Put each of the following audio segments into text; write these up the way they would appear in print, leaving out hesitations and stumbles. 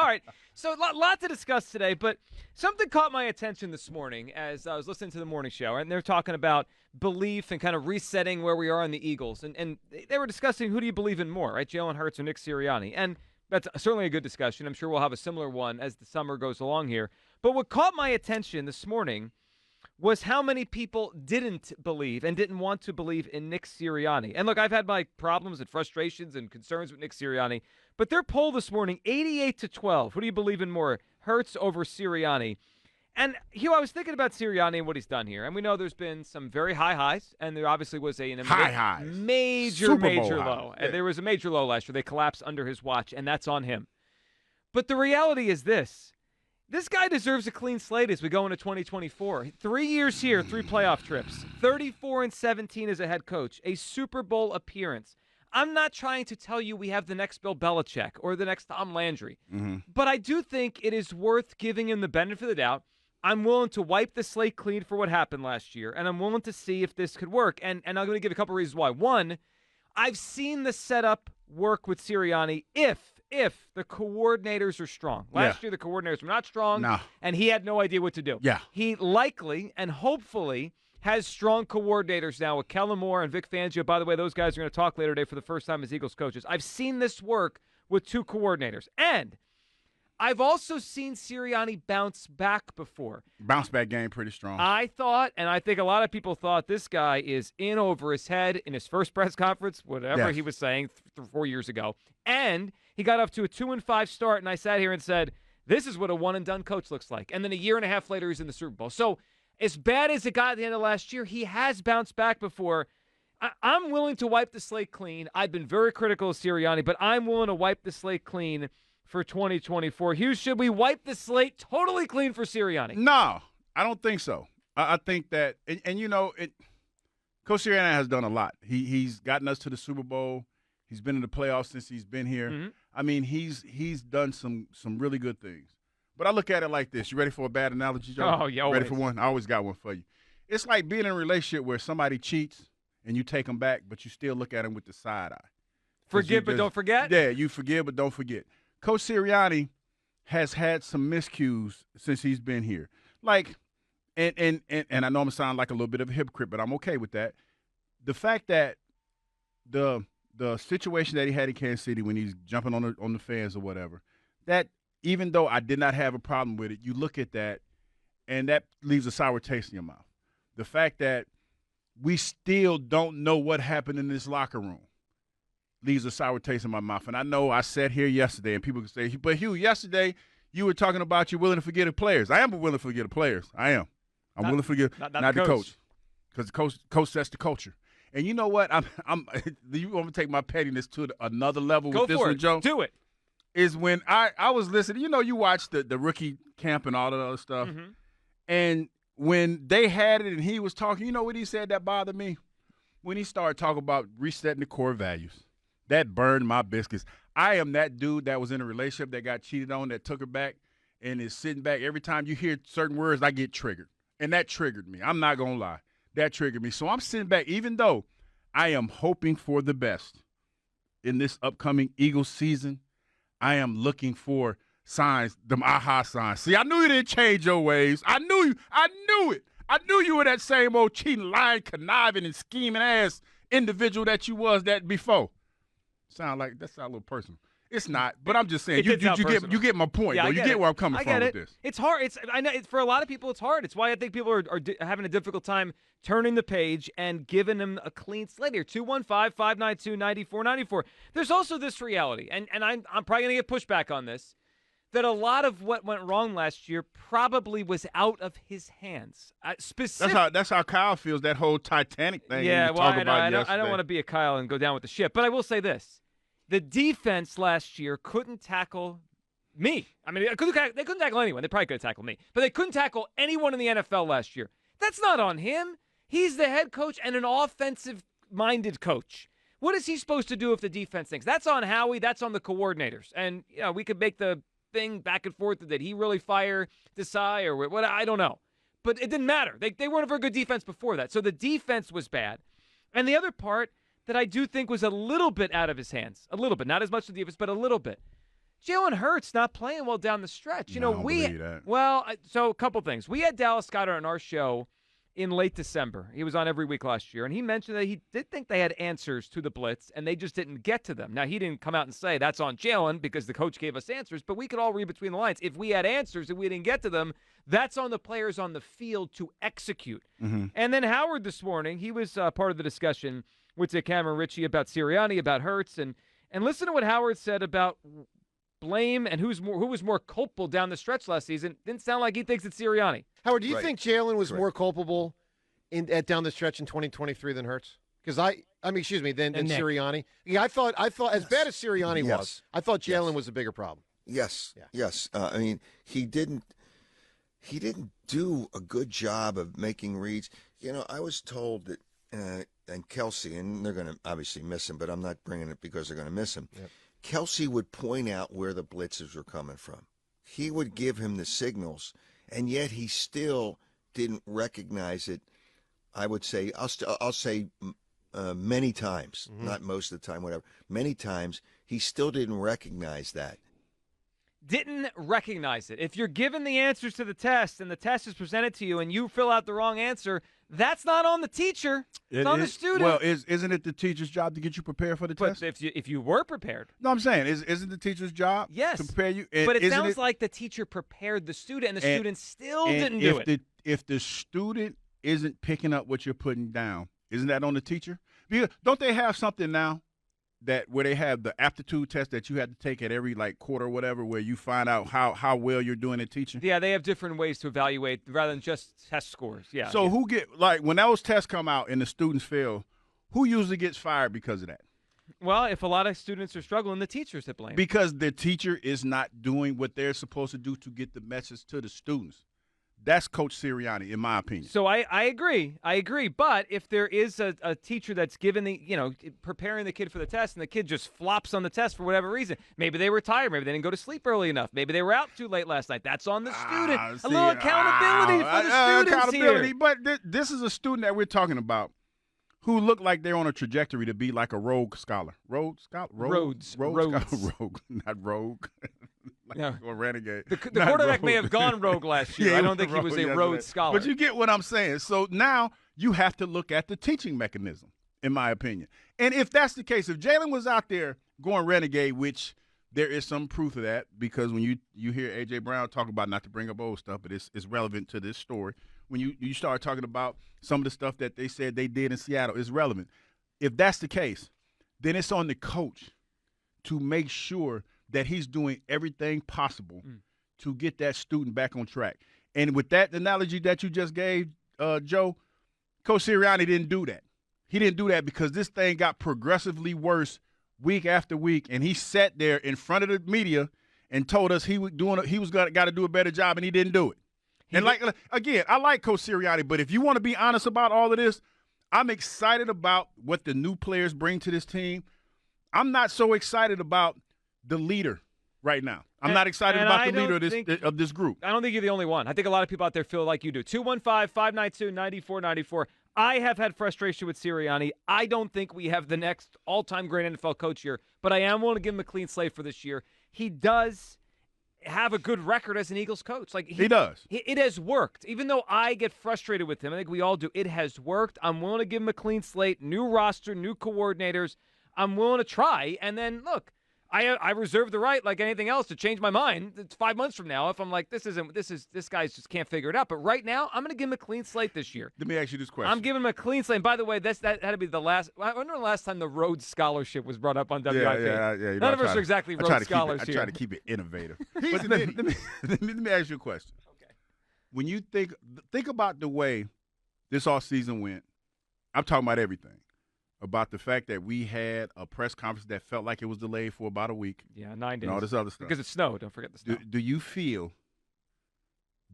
right. So a lot to discuss today, but something caught my attention this morning as I was listening to the morning show, and they're talking about belief and kind of resetting where we are in the Eagles. And they were discussing who do you believe in more, right? Jalen Hurts or Nick Sirianni. And that's certainly a good discussion. I'm sure we'll have a similar one as the summer goes along here. But what caught my attention this morning was how many people didn't believe and didn't want to believe in Nick Sirianni. And look, I've had my problems and frustrations and concerns with Nick Sirianni, but their poll this morning, 88-12. Who do you believe in more, Hurts over Sirianni? And, Hugh, I was thinking about Sirianni and what he's done here. And we know there's been some very high highs, and there obviously was a major low. Yeah. And there was a major low last year. They collapsed under his watch, and that's on him. But the reality is this. This guy deserves a clean slate as we go into 2024. 3 years here, 3 playoff trips, 34-17 as a head coach, a Super Bowl appearance. I'm not trying to tell you we have the next Bill Belichick or the next Tom Landry, but I do think it is worth giving him the benefit of the doubt. I'm willing to wipe the slate clean for what happened last year, and I'm willing to see if this could work. And I'm going to give a couple reasons why. One, I've seen the setup work with Sirianni if the coordinators are strong. Last year, the coordinators were not strong, and he had no idea what to do. Yeah. He likely and hopefully has strong coordinators now with Kellen Moore and Vic Fangio. By the way, those guys are going to talk later today for the first time as Eagles coaches. I've seen this work with 2 coordinators. And I've also seen Sirianni bounce back before. Bounce back game pretty strong. I thought, and I think a lot of people thought, this guy is in over his head in his first press conference, whatever he was saying 4 years ago. And he got off to a 2-5 start, and I sat here and said, this is what a one-and-done coach looks like. And then a year and a half later, he's in the Super Bowl. So as bad as it got at the end of last year, he has bounced back before. I'm willing to wipe the slate clean. I've been very critical of Sirianni, but I'm willing to wipe the slate clean for 2024. Hughes, should we wipe the slate totally clean for Sirianni? No, I don't think so. I think that, Coach Sirianni has done a lot. He's gotten us to the Super Bowl. He's been in the playoffs since he's been here. Mm-hmm. I mean, he's done some really good things. But I look at it like this. You ready for a bad analogy, Joe? Oh, yeah, always. Ready for one? I always got one for you. It's like being in a relationship where somebody cheats and you take them back, but you still look at them with the side eye. Forgive but don't forget? Yeah, you forgive but don't forget. Coach Sirianni has had some miscues since he's been here. Like, and I know I'm going to sound like a little bit of a hypocrite, but I'm okay with that. The fact that the situation that he had in Kansas City when he's jumping on the fans or whatever, that even though I did not have a problem with it, you look at that, and that leaves a sour taste in your mouth. The fact that we still don't know what happened in this locker room leaves a sour taste in my mouth. And I know I sat here yesterday, and people can say, but Hugh, yesterday you were talking about you're willing to forget the players. I am willing to forget the players. I am. I'm willing to forget not the coach. Because the coach sets the culture. And you know what? You want me to take my pettiness to another level with this one, Joe? Do it. Is when I was listening. You know, you watched the rookie camp and all that other stuff. Mm-hmm. And when they had it and he was talking, you know what he said that bothered me? When he started talking about resetting the core values. That burned my biscuits. I am that dude that was in a relationship that got cheated on, that took her back and is sitting back. Every time you hear certain words, I get triggered. And that triggered me. I'm not going to lie. That triggered me. So I'm sitting back, even though I am hoping for the best in this upcoming Eagles season, I am looking for signs, them aha signs. See, I knew you didn't change your ways. I knew it. I knew you were that same old cheating, lying, conniving, and scheming ass individual that you was that before. That sound a little personal. It's not, but I'm just saying you get my point. Yeah, though. You get where I'm coming from with this. It's hard. I know for a lot of people it's hard. It's why I think people are having a difficult time turning the page and giving them a clean slate here. 215-592-9494. There's also this reality, and I'm probably going to get pushback on this, that a lot of what went wrong last year probably was out of his hands. That's how Kyle feels, that whole Titanic thing. Yeah, well, I don't want to to be a Kyle and go down with the ship, but I will say this. The defense last year couldn't tackle me. I mean, they couldn't tackle anyone. They probably could have tackled me, but they couldn't tackle anyone in the NFL last year. That's not on him. He's the head coach and an offensive-minded coach. What is he supposed to do if the defense thinks? That's on Howie. That's on the coordinators. And we could make the thing back and forth. Did he really fire Desai or what? I don't know. But it didn't matter. They weren't a very good defense before that. So the defense was bad. And the other part that I do think was a little bit out of his hands, a little bit, not as much the defense, but a little bit. Jalen Hurts not playing well down the stretch. No, I don't believe that. So a couple things. We had Dallas Goedert on our show in late December. He was on every week last year, and he mentioned that he did think they had answers to the blitz, and they just didn't get to them. Now, he didn't come out and say that's on Jalen because the coach gave us answers, but we could all read between the lines. If we had answers and we didn't get to them, that's on the players on the field to execute. Mm-hmm. And then Howard this morning, he was part of the discussion with Cameron Ritchie about Sirianni, about Hurts, and listen to what Howard said about blame and who was more culpable down the stretch last season. Didn't sound like he thinks it's Sirianni. Howard, do you think Jalen was more culpable at down the stretch in 2023 than Hurts? Because than Sirianni. Yeah, I thought as bad as Sirianni was, I thought Jalen was a bigger problem. Yes. I mean, he didn't do a good job of making reads. I was told that, and Kelsey, and they're going to obviously miss him, but I'm not bringing it because they're going to miss him. Yep. Kelsey would point out where the blitzes were coming from. He would give him the signals, and yet he still didn't recognize it. I would say, I'll say many times, not most of the time, whatever. Many times, he still didn't recognize that. Didn't recognize it. If you're given the answers to the test and the test is presented to you and you fill out the wrong answer, that's not on the teacher. It's on the student. Well, isn't it the teacher's job to get you prepared for the test? But if you were prepared. No, I'm saying, isn't the teacher's job yes. to prepare you? But it sounds like the teacher prepared the student and the student still didn't do it. If the student isn't picking up what you're putting down, isn't that on the teacher? Because don't they have something now where they have the aptitude test that you have to take at every quarter or whatever, where you find out how well you're doing at teaching? Yeah, they have different ways to evaluate rather than just test scores. Yeah. So who when those tests come out and the students fail, who usually gets fired because of that? Well, if a lot of students are struggling, the teacher's to blame. Because the teacher is not doing what they're supposed to do to get the message to the students. That's Coach Sirianni, in my opinion. So I agree. But if there is a teacher that's given preparing the kid for the test and the kid just flops on the test for whatever reason, maybe they were tired, maybe they didn't go to sleep early enough, maybe they were out too late last night. That's on the student. A little accountability for the students here. But this is a student that we're talking about who look like they're on a trajectory to be like a rogue scholar. Rogue scholar? Rhodes. Rogue, not rogue. No. Or renegade. The quarterback may have gone rogue last year. I don't think he was a Rhodes scholar. But you get what I'm saying. So now you have to look at the teaching mechanism, in my opinion. And if that's the case, if Jalen was out there going renegade, which there is some proof of that, because when you hear A.J. Brown talk about, not to bring up old stuff, but it's relevant to this story, when you start talking about some of the stuff that they said they did in Seattle, it's relevant. If that's the case, then it's on the coach to make sure that he's doing everything possible to get that student back on track. And with that analogy that you just gave, Joe, Coach Sirianni didn't do that. He didn't do that because this thing got progressively worse week after week, and he sat there in front of the media and told us he was got to do a better job, and he didn't do it. Again, I like Coach Sirianni, but if you want to be honest about all of this, I'm excited about what the new players bring to this team. I'm not so excited about the leader right now. I'm not excited about the leader of this group. I don't think you're the only one. I think a lot of people out there feel like you do. 215-592-9494. I have had frustration with Sirianni. I don't think we have the next all-time great NFL coach here, but I am willing to give him a clean slate for this year. He does have a good record as an Eagles coach. He does. It has worked. Even though I get frustrated with him, I think we all do. It has worked. I'm willing to give him a clean slate, new roster, new coordinators. I'm willing to try, and then look, I reserve the right, like anything else, to change my mind. It's 5 months from now if I'm like, this guy's just can't figure it out. But right now, I'm going to give him a clean slate this year. Let me ask you this question. I'm giving him a clean slate. And by the way, that had to be the last. I wonder the last time the Rhodes Scholarship was brought up on WIP. Yeah. None of us are exactly Rhodes Scholars here. I try to keep it innovative. But let me ask you a question. Okay. When you think about the way this offseason went, I'm talking about everything. About the fact that we had a press conference that felt like it was delayed for about a week. Yeah, 9 days. And all this other stuff. Because it snowed. Don't forget the snow. Do you feel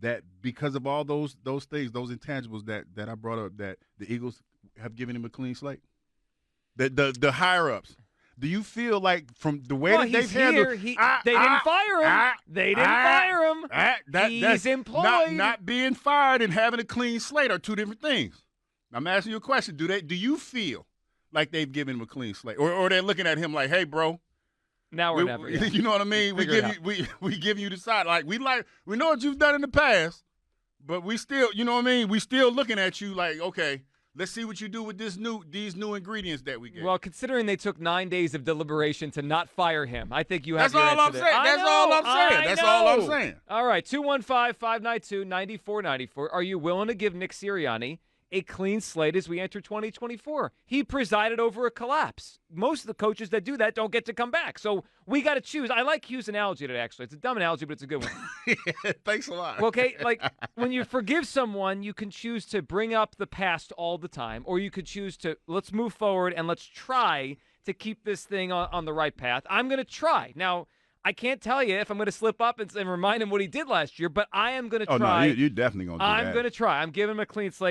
that because of all those things, those intangibles that I brought up, that the Eagles have given him a clean slate? The higher-ups. Do you feel like from the way that they've handled – they didn't fire him. They didn't fire him. He's employed. Not being fired and having a clean slate are two different things. I'm asking you a question. Do you feel like they've given him a clean slate, or they're looking at him like, hey, bro, Now or never. Yeah. You know what I mean? We give you the side. Like we know what you've done in the past, but we still, you know what I mean? We still looking at you like, okay, let's see what you do with these new ingredients that we get. Well, considering they took 9 days of deliberation to not fire him, I think you have That's all I'm saying. That's all I'm saying. That's all I'm saying. All right, 215-592-9494. Are you willing to give Nick Sirianni a clean slate as we enter 2024? He presided over a collapse. Most of the coaches that do that don't get to come back. So we got to choose. I like Hugh's analogy today, actually. It's a dumb analogy, but it's a good one. Yeah, thanks a lot. Well, okay, like when you forgive someone, you can choose to bring up the past all the time, or you could choose to let's move forward and let's try to keep this thing on the right path. I'm going to try. Now, I can't tell you if I'm going to slip up and remind him what he did last year, but I am going to try. Oh, no, you're definitely going to do that. I'm going to try. I'm giving him a clean slate.